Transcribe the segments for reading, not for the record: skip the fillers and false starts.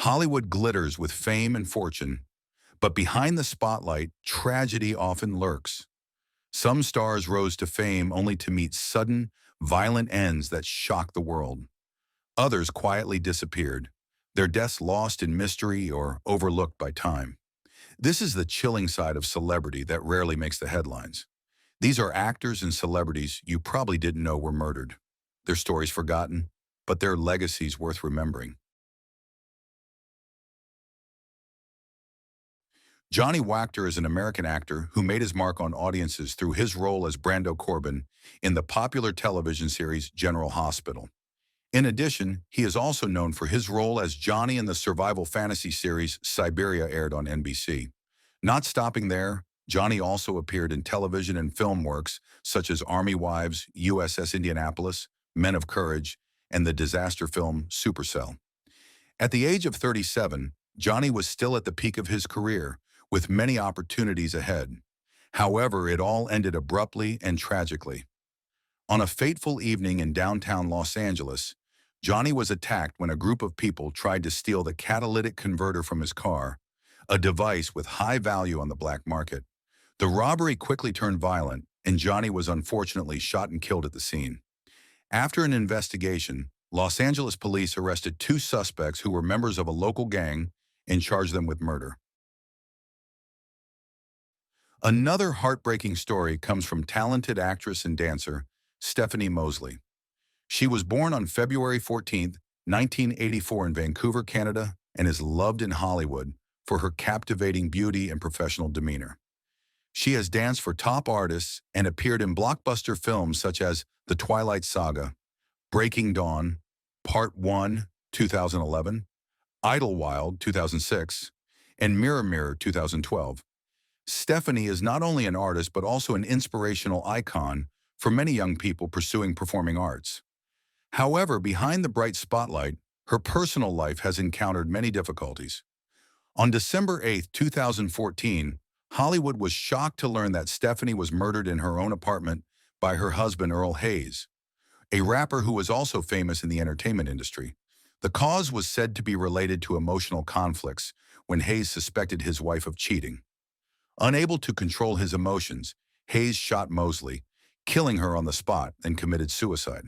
Hollywood glitters with fame and fortune, but behind the spotlight, tragedy often lurks. Some stars rose to fame only to meet sudden, violent ends that shocked the world. Others quietly disappeared, their deaths lost in mystery or overlooked by time. This is the chilling side of celebrity that rarely makes the headlines. These are actors and celebrities you probably didn't know were murdered. Their stories forgotten, but their legacies worth remembering. Johnny Wactor is an American actor who made his mark on audiences through his role as Brando Corbin in the popular television series General Hospital. In addition, he is also known for his role as Johnny in the survival fantasy series Siberia, aired on NBC. Not stopping there, Johnny also appeared in television and film works such as Army Wives, USS Indianapolis, Men of Courage, and the disaster film Supercell. At the age of 37, Johnny was still at the peak of his career, with many opportunities ahead. However, it all ended abruptly and tragically. On a fateful evening in downtown Los Angeles, Johnny was attacked when a group of people tried to steal the catalytic converter from his car, a device with high value on the black market. The robbery quickly turned violent, and Johnny was unfortunately shot and killed at the scene. After an investigation, Los Angeles police arrested 2 suspects who were members of a local gang and charged them with murder. Another heartbreaking story comes from talented actress and dancer Stephanie Mosley. She was born on February 14, 1984 in Vancouver, Canada, and is loved in Hollywood for her captivating beauty and professional demeanor. She has danced for top artists and appeared in blockbuster films such as The Twilight Saga, Breaking Dawn, Part 1, 2011, Idlewild, 2006, and Mirror Mirror, 2012. Stephanie is not only an artist but also an inspirational icon for many young people pursuing performing arts. However, behind the bright spotlight, her personal life has encountered many difficulties. On December 8, 2014, Hollywood was shocked to learn that Stephanie was murdered in her own apartment by her husband Earl Hayes, a rapper who was also famous in the entertainment industry. The cause was said to be related to emotional conflicts when Hayes suspected his wife of cheating. Unable to control his emotions, Hayes shot Mosley, killing her on the spot, and committed suicide.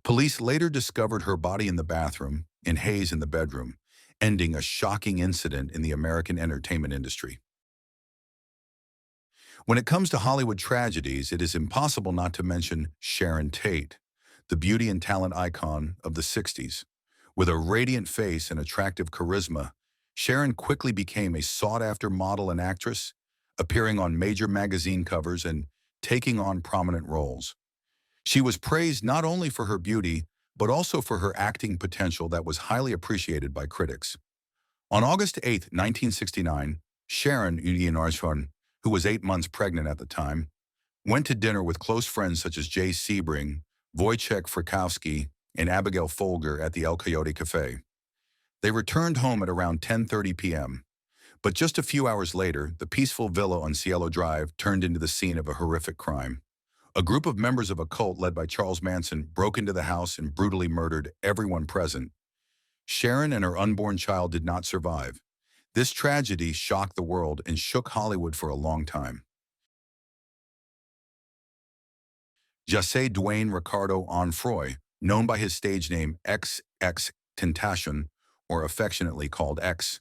Police later discovered her body in the bathroom and Hayes in the bedroom, ending a shocking incident in the American entertainment industry. When it comes to Hollywood tragedies, it is impossible not to mention Sharon Tate, the beauty and talent icon of the 60s. With a radiant face and attractive charisma, Sharon quickly became a sought-after model and actress, appearing on major magazine covers and taking on prominent roles. She was praised not only for her beauty, but also for her acting potential that was highly appreciated by critics. On August 8, 1969, Sharon, who was 8 months pregnant at the time, went to dinner with close friends such as Jay Sebring, Wojciech Frykowski, and Abigail Folger at the El Coyote Cafe. They returned home at around 10:30 p.m. But just a few hours later, the peaceful villa on Cielo Drive turned into the scene of a horrific crime. A group of members of a cult led by Charles Manson broke into the house and brutally murdered everyone present. Sharon and her unborn child did not survive. This tragedy shocked the world and shook Hollywood for a long time. José Duane Ricardo Onfroy, known by his stage name XXXTentacion, or affectionately called X,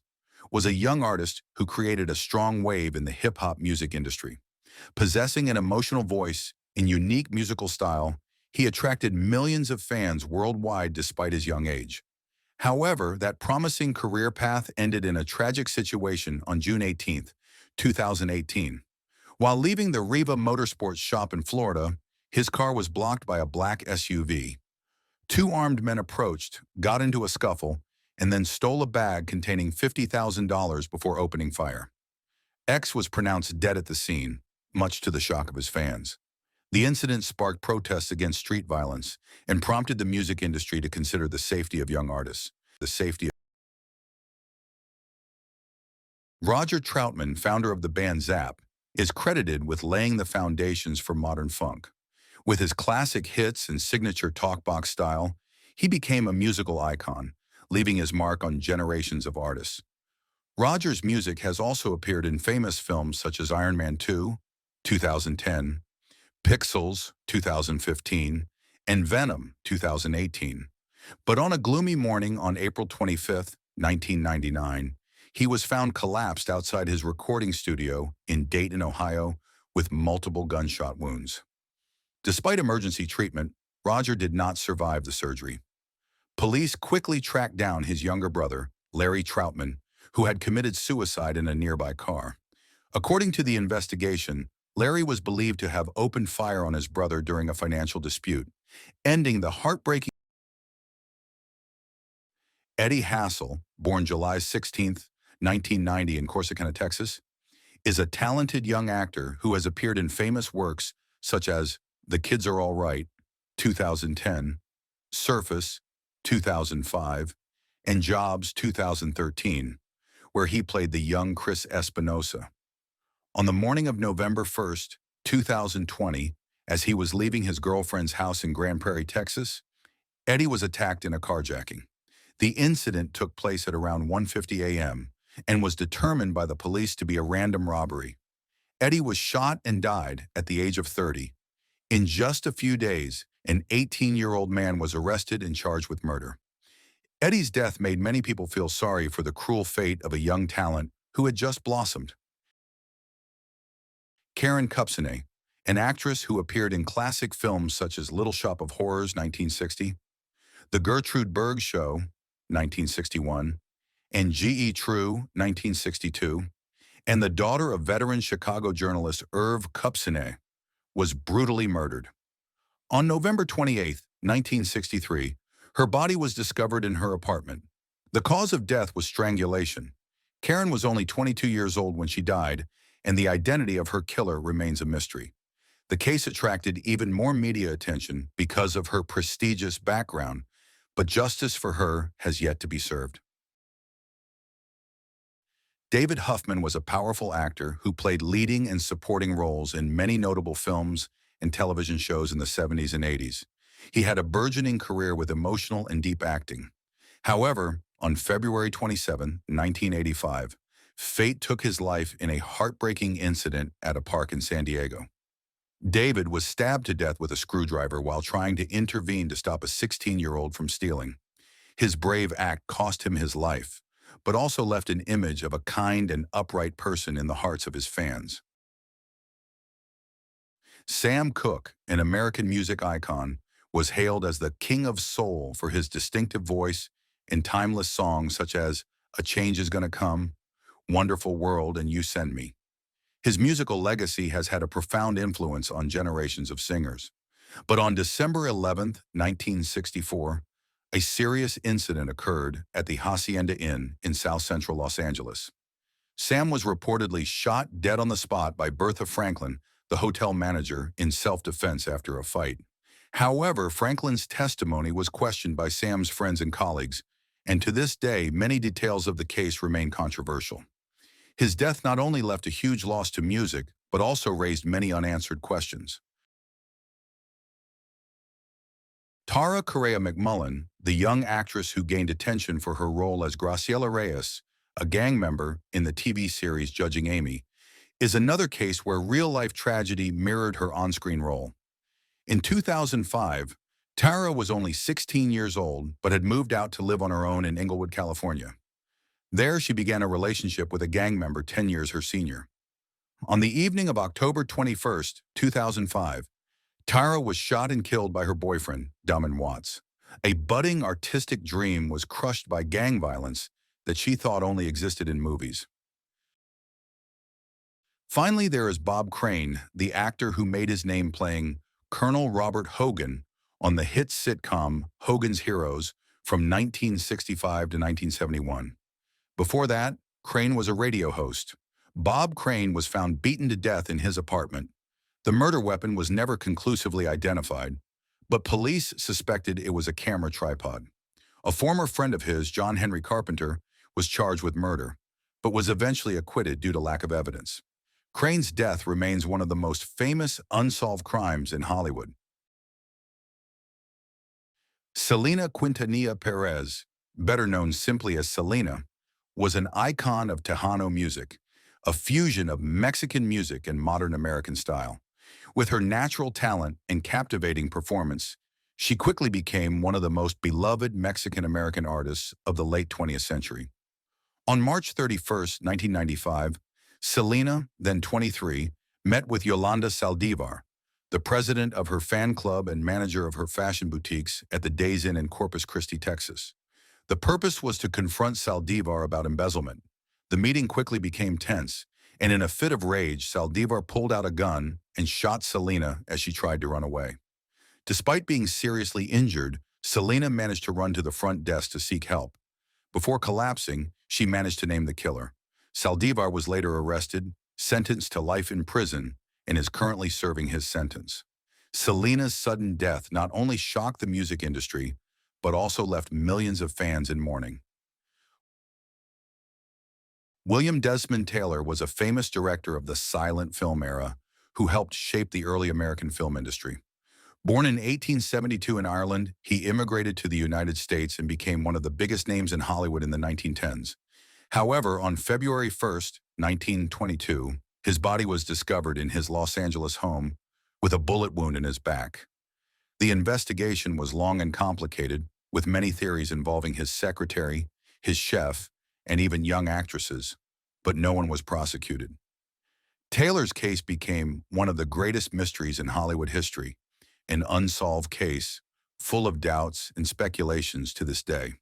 was a young artist who created a strong wave in the hip-hop music industry. Possessing an emotional voice and unique musical style, he attracted millions of fans worldwide despite his young age. However, that promising career path ended in a tragic situation on June 18, 2018. While leaving the Riva Motorsports shop in Florida, his car was blocked by a black SUV. 2 armed men approached, got into a scuffle, and then stole a bag containing $50,000 before opening fire. X was pronounced dead at the scene, much to the shock of his fans. The incident sparked protests against street violence and prompted the music industry to consider the safety of young artists. Roger Troutman, founder of the band Zapp, is credited with laying the foundations for modern funk. With his classic hits and signature talkbox style, he became a musical icon, leaving his mark on generations of artists. Roger's music has also appeared in famous films such as Iron Man 2, 2010, Pixels, 2015, and Venom, 2018. But on a gloomy morning on April 25, 1999, he was found collapsed outside his recording studio in Dayton, Ohio, with multiple gunshot wounds. Despite emergency treatment, Roger did not survive the surgery. Police quickly tracked down his younger brother, Larry Troutman, who had committed suicide in a nearby car. According to the investigation, Larry was believed to have opened fire on his brother during a financial dispute, ending the heartbreaking. Eddie Hassell, born July 16, 1990 in Corsicana, Texas, is a talented young actor who has appeared in famous works such as The Kids Are All Right, 2010, Surface, 2005, and Jobs, 2013, where he played the young Chris Espinosa. On the morning of November 1, 2020, as he was leaving his girlfriend's house in Grand Prairie, Texas, Eddie was attacked in a carjacking. The incident took place at around 1:50 a.m. and was determined by the police to be a random robbery. Eddie was shot and died at the age of 30. In just a few days, an 18-year-old man was arrested and charged with murder. Eddie's death made many people feel sorry for the cruel fate of a young talent who had just blossomed. Karen Kupcinet, an actress who appeared in classic films such as Little Shop of Horrors, 1960, The Gertrude Berg Show, 1961, and G.E. True, 1962, and the daughter of veteran Chicago journalist Irv Kupcinet, was brutally murdered. On November 28, 1963, her body was discovered in her apartment. The cause of death was strangulation. Karen was only 22 years old when she died, and the identity of her killer remains a mystery. The case attracted even more media attention because of her prestigious background, but justice for her has yet to be served. David Huffman was a powerful actor who played leading and supporting roles in many notable films and television shows in the 70s and 80s. He had a burgeoning career with emotional and deep acting. However, on February 27, 1985, fate took his life in a heartbreaking incident at a park in San Diego. David was stabbed to death with a screwdriver while trying to intervene to stop a 16-year-old from stealing. His brave act cost him his life, but also left an image of a kind and upright person in the hearts of his fans. Sam Cooke, an American music icon, was hailed as the King of Soul for his distinctive voice and timeless songs such as A Change Is Gonna Come, Wonderful World, and You Send Me. His musical legacy has had a profound influence on generations of singers. But on December 11, 1964, a serious incident occurred at the Hacienda Inn in South Central Los Angeles. Sam was reportedly shot dead on the spot by Bertha Franklin, the hotel manager, in self-defense after a fight. However, Franklin's testimony was questioned by Sam's friends and colleagues, and to this day, many details of the case remain controversial. His death not only left a huge loss to music, but also raised many unanswered questions. Tara Correa-McMullen, the young actress who gained attention for her role as Graciela Reyes, a gang member in the TV series Judging Amy, is another case where real-life tragedy mirrored her on-screen role. In 2005, Tara was only 16 years old but had moved out to live on her own in Inglewood, California. There, she began a relationship with a gang member 10 years her senior. On the evening of October 21, 2005, Tara was shot and killed by her boyfriend, Damon Watts. A budding artistic dream was crushed by gang violence that she thought only existed in movies. Finally, there is Bob Crane, the actor who made his name playing Colonel Robert Hogan on the hit sitcom Hogan's Heroes from 1965 to 1971. Before that, Crane was a radio host. Bob Crane was found beaten to death in his apartment. The murder weapon was never conclusively identified, but police suspected it was a camera tripod. A former friend of his, John Henry Carpenter, was charged with murder, but was eventually acquitted due to lack of evidence. Crane's death remains one of the most famous unsolved crimes in Hollywood. Selena Quintanilla Perez, better known simply as Selena, was an icon of Tejano music, a fusion of Mexican music and modern American style. With her natural talent and captivating performance, she quickly became one of the most beloved Mexican-American artists of the late 20th century. On March 31st, 1995, Selena, then 23, met with Yolanda Saldivar, the president of her fan club and manager of her fashion boutiques at the Days Inn in Corpus Christi, Texas. The purpose was to confront Saldivar about embezzlement. The meeting quickly became tense, and in a fit of rage, Saldivar pulled out a gun and shot Selena as she tried to run away. Despite being seriously injured, Selena managed to run to the front desk to seek help. Before collapsing, she managed to name the killer. Saldivar was later arrested, sentenced to life in prison, and is currently serving his sentence. Selena's sudden death not only shocked the music industry, but also left millions of fans in mourning. William Desmond Taylor was a famous director of the silent film era who helped shape the early American film industry. Born in 1872 in Ireland, he immigrated to the United States and became one of the biggest names in Hollywood in the 1910s. However, on February 1st, 1922, his body was discovered in his Los Angeles home with a bullet wound in his back. The investigation was long and complicated, with many theories involving his secretary, his chef, and even young actresses, but no one was prosecuted. Taylor's case became one of the greatest mysteries in Hollywood history, an unsolved case full of doubts and speculations to this day.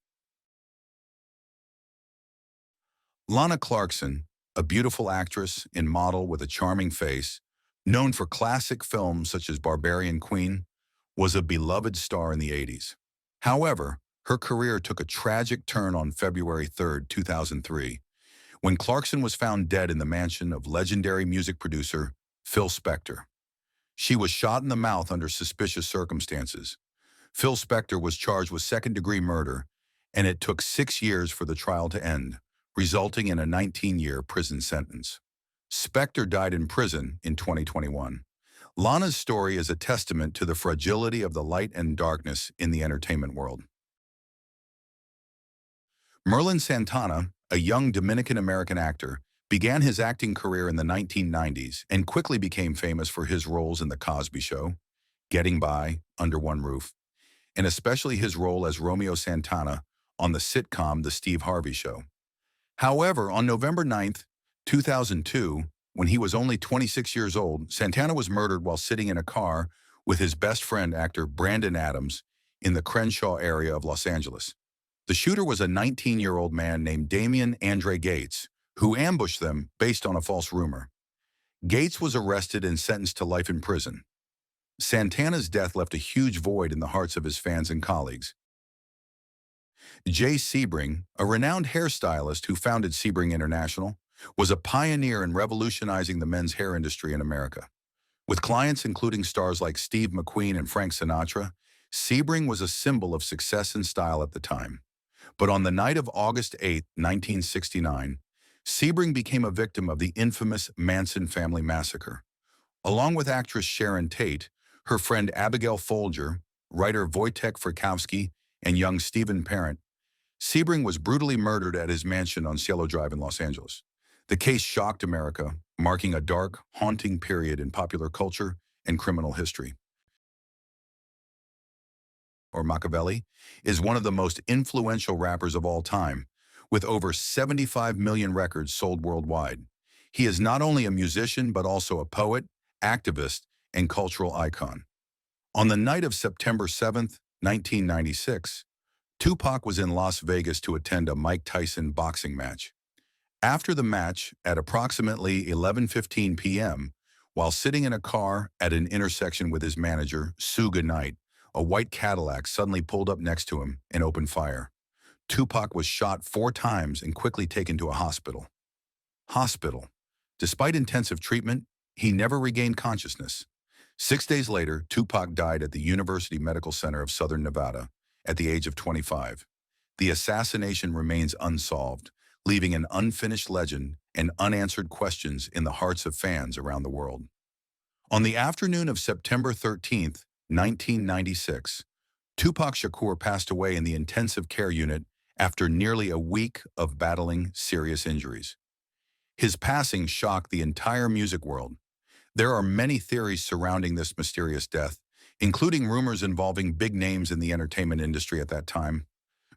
Lana Clarkson, a beautiful actress and model with a charming face, known for classic films such as Barbarian Queen, was a beloved star in the 80s. However, her career took a tragic turn on February 3rd, 2003, when Clarkson was found dead in the mansion of legendary music producer Phil Spector. She was shot in the mouth under suspicious circumstances. Phil Spector was charged with second-degree murder, and it took 6 years for the trial to end, resulting in a 19-year prison sentence. Spector died in prison in 2021. Lana's story is a testament to the fragility of the light and darkness in the entertainment world. Merlin Santana, a young Dominican-American actor, began his acting career in the 1990s and quickly became famous for his roles in The Cosby Show, Getting By, Under One Roof, and especially his role as Romeo Santana on the sitcom The Steve Harvey Show. However, on November 9th, 2002, when he was only 26 years old, Santana was murdered while sitting in a car with his best friend, actor Brandon Adams, in the Crenshaw area of Los Angeles. The shooter was a 19-year-old man named Damian Andre Gates, who ambushed them based on a false rumor. Gates was arrested and sentenced to life in prison. Santana's death left a huge void in the hearts of his fans and colleagues. Jay Sebring, a renowned hairstylist who founded Sebring International, was a pioneer in revolutionizing the men's hair industry in America. With clients including stars like Steve McQueen and Frank Sinatra, Sebring was a symbol of success and style at the time. But on the night of August 8, 1969, Sebring became a victim of the infamous Manson family massacre. Along with actress Sharon Tate, her friend Abigail Folger, writer Wojtek Frykowski, and young Stephen Parent, Sebring was brutally murdered at his mansion on Cielo Drive in Los Angeles. The case shocked America, marking a dark, haunting period in popular culture and criminal history. Machiavelli is one of the most influential rappers of all time, with over 75 million records sold worldwide. He is not only a musician but also a poet, activist, and cultural icon. On the night of September 7, 1996, Tupac was in Las Vegas to attend a Mike Tyson boxing match. After the match, at approximately 11:15 p.m., while sitting in a car at an intersection with his manager, Suge Knight, a white Cadillac suddenly pulled up next to him and opened fire. Tupac was shot 4 times and quickly taken to a hospital. Despite intensive treatment, he never regained consciousness. 6 days later, Tupac died at the University Medical Center of Southern Nevada at the age of 25. The assassination remains unsolved, leaving an unfinished legend and unanswered questions in the hearts of fans around the world. On the afternoon of September 13, 1996, Tupac Shakur passed away in the intensive care unit after nearly a week of battling serious injuries. His passing shocked the entire music world. There are many theories surrounding this mysterious death, including rumors involving big names in the entertainment industry at that time.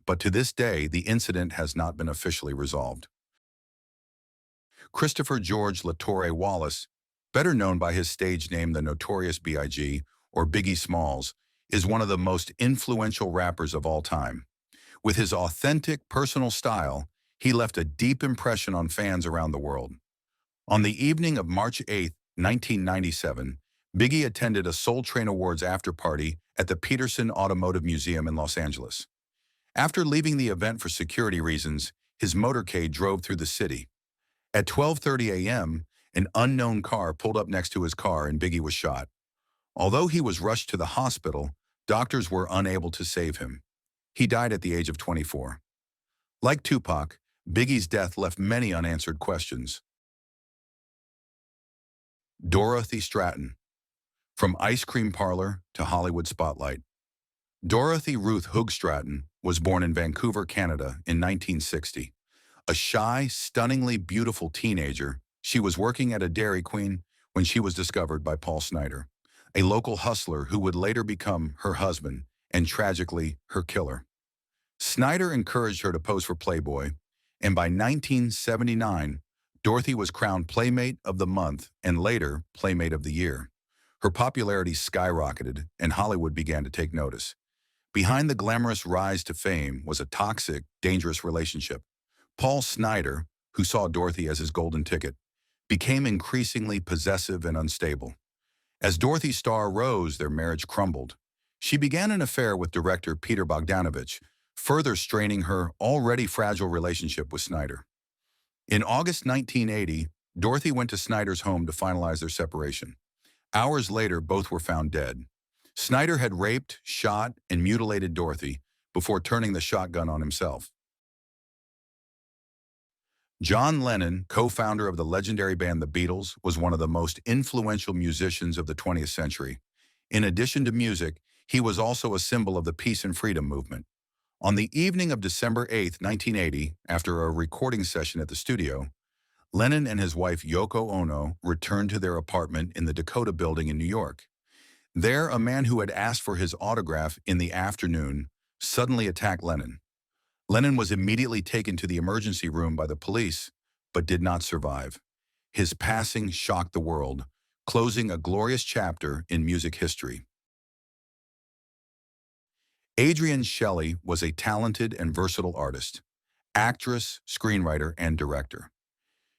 But to this day, the incident has not been officially resolved. Christopher George LaTorre Wallace, better known by his stage name the Notorious B.I.G. or Biggie Smalls, is one of the most influential rappers of all time. With his authentic, personal style, he left a deep impression on fans around the world. On the evening of March 8, 1997, Biggie attended a Soul Train Awards after-party at the Peterson Automotive Museum in Los Angeles. After leaving the event for security reasons, his motorcade drove through the city. At 12:30 a.m., an unknown car pulled up next to his car and Biggie was shot. Although he was rushed to the hospital, doctors were unable to save him. He died at the age of 24. Like Tupac, Biggie's death left many unanswered questions. Dorothy Stratten. From ice cream parlor to Hollywood spotlight. Dorothy Ruth Hoog Stratten was born in Vancouver, Canada in 1960. A shy, stunningly beautiful teenager, she was working at a Dairy Queen when she was discovered by Paul Snider, a local hustler who would later become her husband and, tragically, her killer. Snider encouraged her to pose for Playboy, and by 1979, Dorothy was crowned Playmate of the Month and later Playmate of the Year. Her popularity skyrocketed, and Hollywood began to take notice. Behind the glamorous rise to fame was a toxic, dangerous relationship. Paul Snider, who saw Dorothy as his golden ticket, became increasingly possessive and unstable. As Dorothy's star rose, their marriage crumbled. She began an affair with director Peter Bogdanovich, further straining her already fragile relationship with Snider. In August 1980, Dorothy went to Snider's home to finalize their separation. Hours later, both were found dead. Snider had raped, shot, and mutilated Dorothy before turning the shotgun on himself. John Lennon, co-founder of the legendary band The Beatles, was one of the most influential musicians of the 20th century. In addition to music, he was also a symbol of the peace and freedom movement. On the evening of December 8, 1980, after a recording session at the studio, Lennon and his wife Yoko Ono returned to their apartment in the Dakota Building in New York. There, a man who had asked for his autograph in the afternoon suddenly attacked Lennon. Lennon was immediately taken to the emergency room by the police, but did not survive. His passing shocked the world, closing a glorious chapter in music history. Adrienne Shelly was a talented and versatile artist, actress, screenwriter, and director.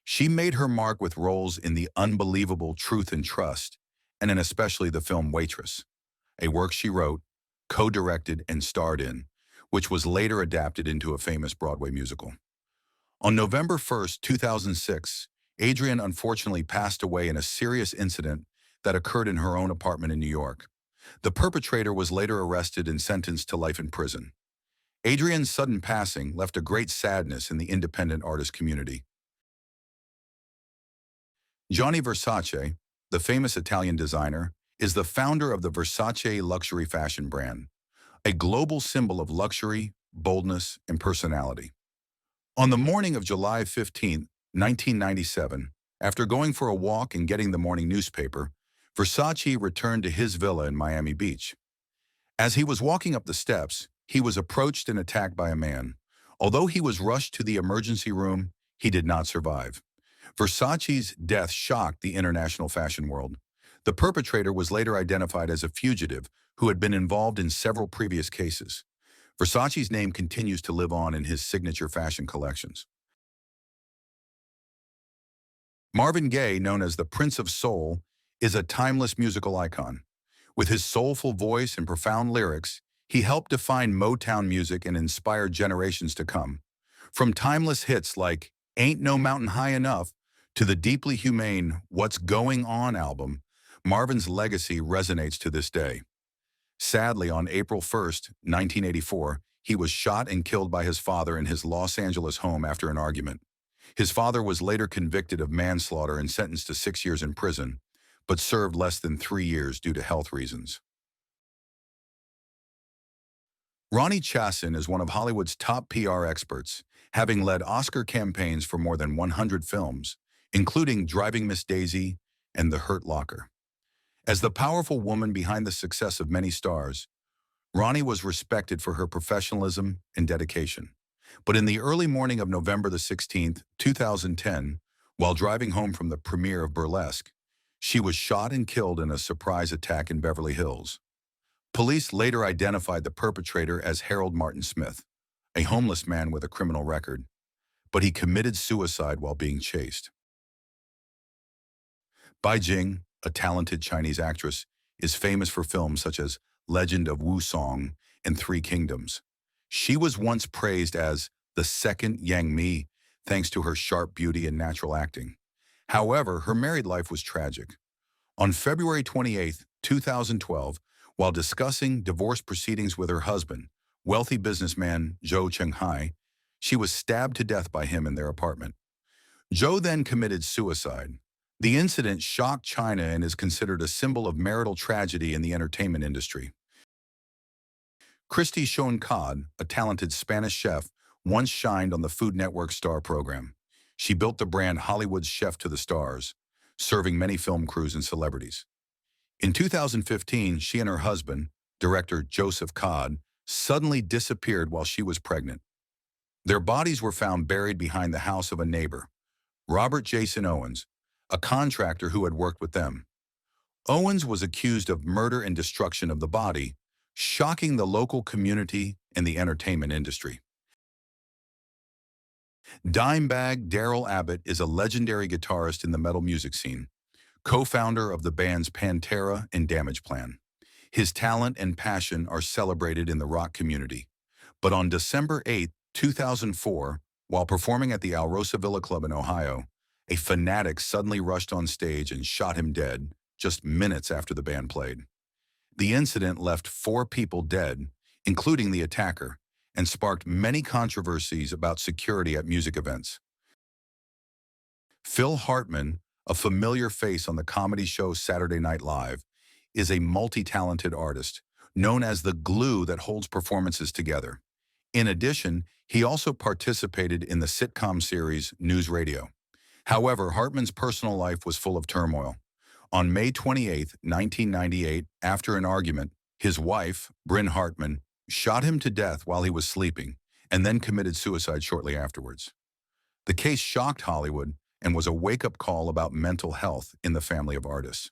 She made her mark with roles in the unbelievable Truth and Trust, and in especially the film Waitress, a work she wrote, co-directed, and starred in, which was later adapted into a famous Broadway musical. On November 1, 2006, Adrienne unfortunately passed away in a serious incident that occurred in her own apartment in New York. The perpetrator was later arrested and sentenced to life in prison. Adrienne's sudden passing left a great sadness in the independent artist community. Gianni Versace, the famous Italian designer, is the founder of the Versace luxury fashion brand, a global symbol of luxury, boldness, and personality. On the morning of July 15, 1997, after going for a walk and getting the morning newspaper, Versace returned to his villa in Miami Beach. As he was walking up the steps, he was approached and attacked by a man. Although he was rushed to the emergency room, he did not survive. Versace's death shocked the international fashion world. The perpetrator was later identified as a fugitive who had been involved in several previous cases. Versace's name continues to live on in his signature fashion collections. Marvin Gaye, known as the Prince of Soul, is a timeless musical icon. With his soulful voice and profound lyrics, he helped define Motown music and inspired generations to come. From timeless hits like Ain't No Mountain High Enough to the deeply humane What's Going On album, Marvin's legacy resonates to this day. Sadly, on April 1, 1984, he was shot and killed by his father in his Los Angeles home after an argument. His father was later convicted of manslaughter and sentenced to 6 years in prison, but served less than 3 years due to health reasons. Ronnie Chassen is one of Hollywood's top PR experts, having led Oscar campaigns for more than 100 films, including Driving Miss Daisy and The Hurt Locker. As the powerful woman behind the success of many stars, Ronnie was respected for her professionalism and dedication. But in the early morning of November the 16th, 2010, while driving home from the premiere of Burlesque, she was shot and killed in a surprise attack in Beverly Hills. Police later identified the perpetrator as Harold Martin Smith, a homeless man with a criminal record, but he committed suicide while being chased. Bai Jing, a talented Chinese actress, is famous for films such as Legend of Wu Song and Three Kingdoms. She was once praised as the second Yang Mi, thanks to her sharp beauty and natural acting. However, her married life was tragic. On February 28, 2012, while discussing divorce proceedings with her husband, wealthy businessman Zhou Chenghai, she was stabbed to death by him in their apartment. Zhou then committed suicide. The incident shocked China and is considered a symbol of marital tragedy in the entertainment industry. Christy Shon Cod, a talented Spanish chef, once shined on the Food Network star program. She built the brand Hollywood's Chef to the Stars, serving many film crews and celebrities. In 2015, she and her husband, director Joseph Cod, suddenly disappeared while she was pregnant. Their bodies were found buried behind the house of a neighbor, Robert Jason Owens, a contractor who had worked with them. Owens was accused of murder and destruction of the body, shocking the local community and the entertainment industry. Dimebag Darrell Abbott is a legendary guitarist in the metal music scene, co-founder of the bands Pantera and Damageplan. His talent and passion are celebrated in the rock community. But on December 8, 2004, while performing at the Alrosa Villa Club in Ohio, a fanatic suddenly rushed on stage and shot him dead just minutes after the band played. The incident left 4 people dead, including the attacker, and sparked many controversies about security at music events. Phil Hartman, a familiar face on the comedy show Saturday Night Live, is a multi-talented artist, known as the glue that holds performances together. In addition, he also participated in the sitcom series News Radio. However, Hartman's personal life was full of turmoil. On May 28, 1998, after an argument, his wife, Bryn Hartman, shot him to death while he was sleeping and then committed suicide shortly afterwards. The case shocked Hollywood and was a wake-up call about mental health in the family of artists.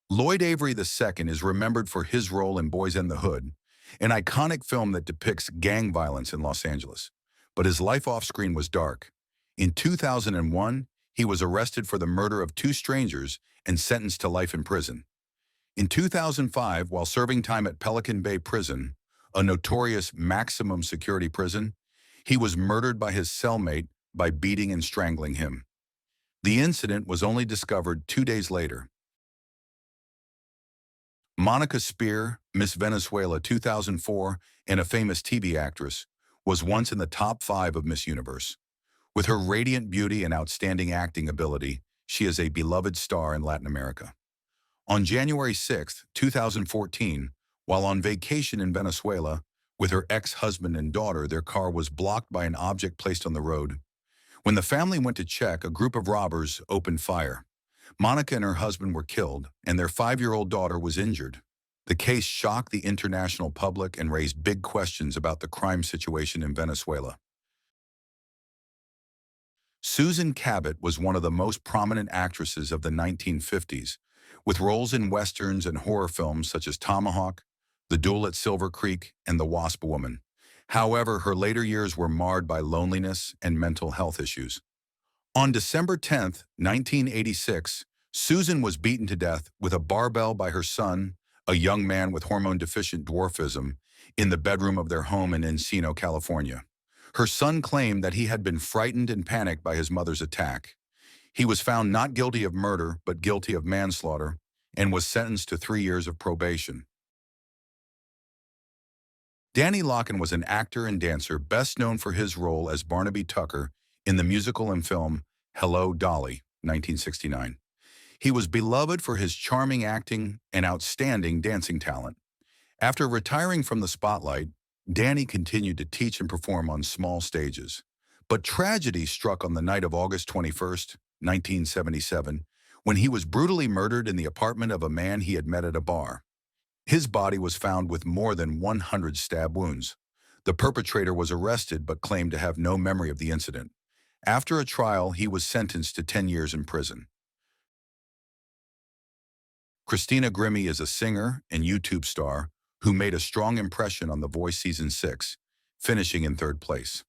Lloyd Avery II is remembered for his role in Boys in the Hood, an iconic film that depicts gang violence in Los Angeles. But his life off-screen was dark. In 2001, he was arrested for the murder of 2 strangers and sentenced to life in prison. In 2005, while serving time at Pelican Bay Prison, a notorious maximum security prison, he was murdered by his cellmate by beating and strangling him. The incident was only discovered 2 days later. Monica Spear, Miss Venezuela 2004 and a famous TV actress, was once in the top 5 of Miss Universe. With her radiant beauty and outstanding acting ability, she is a beloved star in Latin America. On January 6, 2014, while on vacation in Venezuela, with her ex-husband and daughter, their car was blocked by an object placed on the road. When the family went to check, a group of robbers opened fire. Monica and her husband were killed, and their 5-year-old daughter was injured. The case shocked the international public and raised big questions about the crime situation in Venezuela. Susan Cabot was one of the most prominent actresses of the 1950s, with roles in westerns and horror films such as Tomahawk, The Duel at Silver Creek, and The Wasp Woman. However, her later years were marred by loneliness and mental health issues. On December 10, 1986, Susan was beaten to death with a barbell by her son, a young man with hormone-deficient dwarfism, in the bedroom of their home in Encino, California. Her son claimed that he had been frightened and panicked by his mother's attack. He was found not guilty of murder, but guilty of manslaughter, and was sentenced to 3 years of probation. Danny Lockan was an actor and dancer best known for his role as Barnaby Tucker in the musical and film Hello, Dolly, 1969. He was beloved for his charming acting and outstanding dancing talent. After retiring from the spotlight, Danny continued to teach and perform on small stages. But tragedy struck on the night of August 21st, 1977, when he was brutally murdered in the apartment of a man he had met at a bar. His body was found with more than 100 stab wounds. The perpetrator was arrested but claimed to have no memory of the incident. After a trial, he was sentenced to 10 years in prison. Christina Grimmie is a singer and YouTube star who made a strong impression on The Voice Season 6, finishing in third place.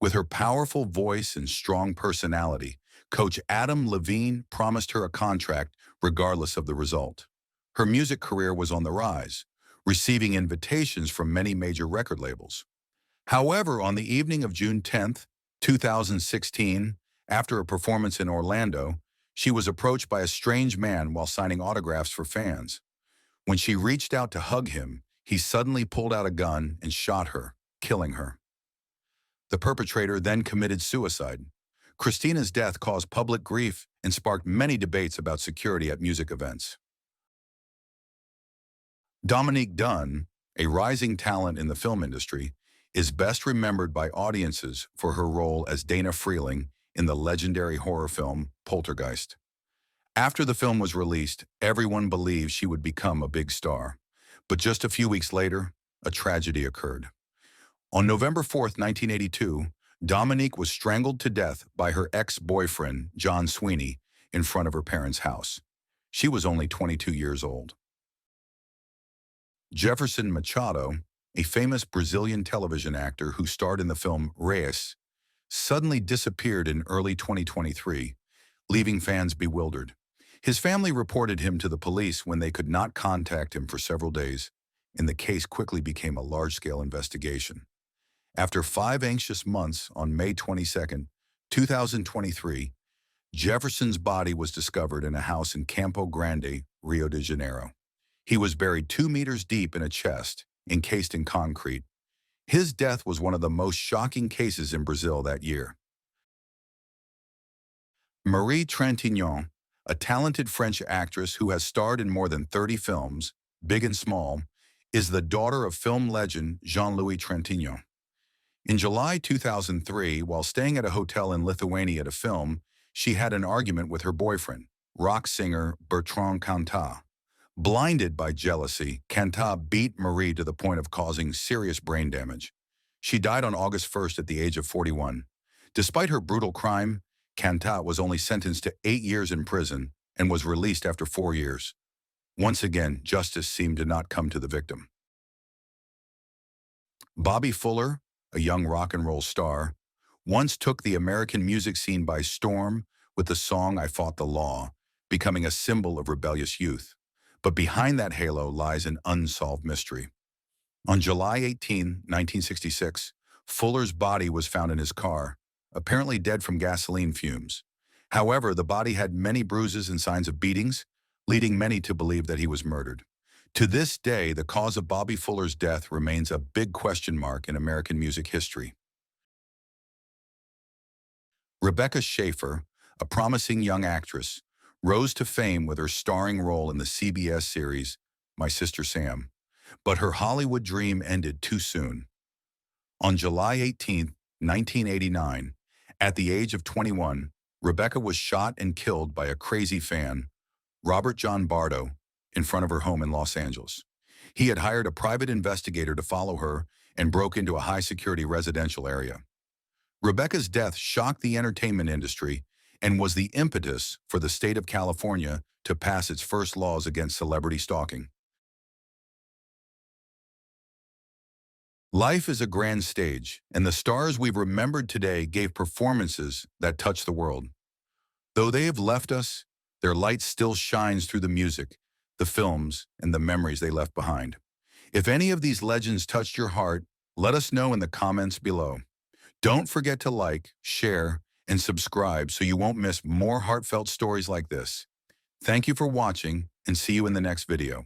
With her powerful voice and strong personality, Coach Adam Levine promised her a contract regardless of the result. Her music career was on the rise, receiving invitations from many major record labels. However, on the evening of June 10th, 2016, after a performance in Orlando, she was approached by a strange man while signing autographs for fans. When she reached out to hug him, he suddenly pulled out a gun and shot her, killing her. The perpetrator then committed suicide. Christina's death caused public grief and sparked many debates about security at music events. Dominique Dunne, a rising talent in the film industry, is best remembered by audiences for her role as Dana Freeling in the legendary horror film Poltergeist. After the film was released, everyone believed she would become a big star. But just a few weeks later, a tragedy occurred. On November 4th, 1982, Dominique was strangled to death by her ex-boyfriend, John Sweeney, in front of her parents' house. She was only 22 years old. Jefferson Machado, a famous Brazilian television actor who starred in the film Reis, suddenly disappeared in early 2023, leaving fans bewildered. His family reported him to the police when they could not contact him for several days, and the case quickly became a large-scale investigation. After 5 anxious months, on May 22, 2023, Jefferson's body was discovered in a house in Campo Grande, Rio de Janeiro. He was buried 2 meters deep in a chest, encased in concrete. His death was one of the most shocking cases in Brazil that year. Marie Trintignant, a talented French actress who has starred in more than 30 films, big and small, is the daughter of film legend Jean-Louis Trintignant. In July 2003, while staying at a hotel in Lithuania to film, she had an argument with her boyfriend, rock singer Bertrand Cantat. Blinded by jealousy, Cantat beat Marie to the point of causing serious brain damage. She died on August 1st at the age of 41. Despite her brutal crime, Cantat was only sentenced to 8 years in prison and was released after 4 years. Once again, justice seemed to not come to the victim. Bobby Fuller, a young rock and roll star, once took the American music scene by storm with the song I Fought the Law, becoming a symbol of rebellious youth. But behind that halo lies an unsolved mystery. On July 18, 1966, Fuller's body was found in his car, apparently dead from gasoline fumes. However, the body had many bruises and signs of beatings, leading many to believe that he was murdered. To this day, the cause of Bobby Fuller's death remains a big question mark in American music history. Rebecca Schaeffer, a promising young actress, rose to fame with her starring role in the CBS series My Sister Sam, but her Hollywood dream ended too soon. On July 18, 1989, at the age of 21, Rebecca was shot and killed by a crazy fan, Robert John Bardo, in front of her home in Los Angeles. He had hired a private investigator to follow her and broke into a high-security residential area. Rebecca's death shocked the entertainment industry and was the impetus for the state of California to pass its first laws against celebrity stalking. Life is a grand stage, and the stars we've remembered today gave performances that touched the world. Though they have left us, their light still shines through the music, the films, and the memories they left behind. If any of these legends touched your heart, let us know in the comments below. Don't forget to like, share, and subscribe so you won't miss more heartfelt stories like this. Thank you for watching, and see you in the next video.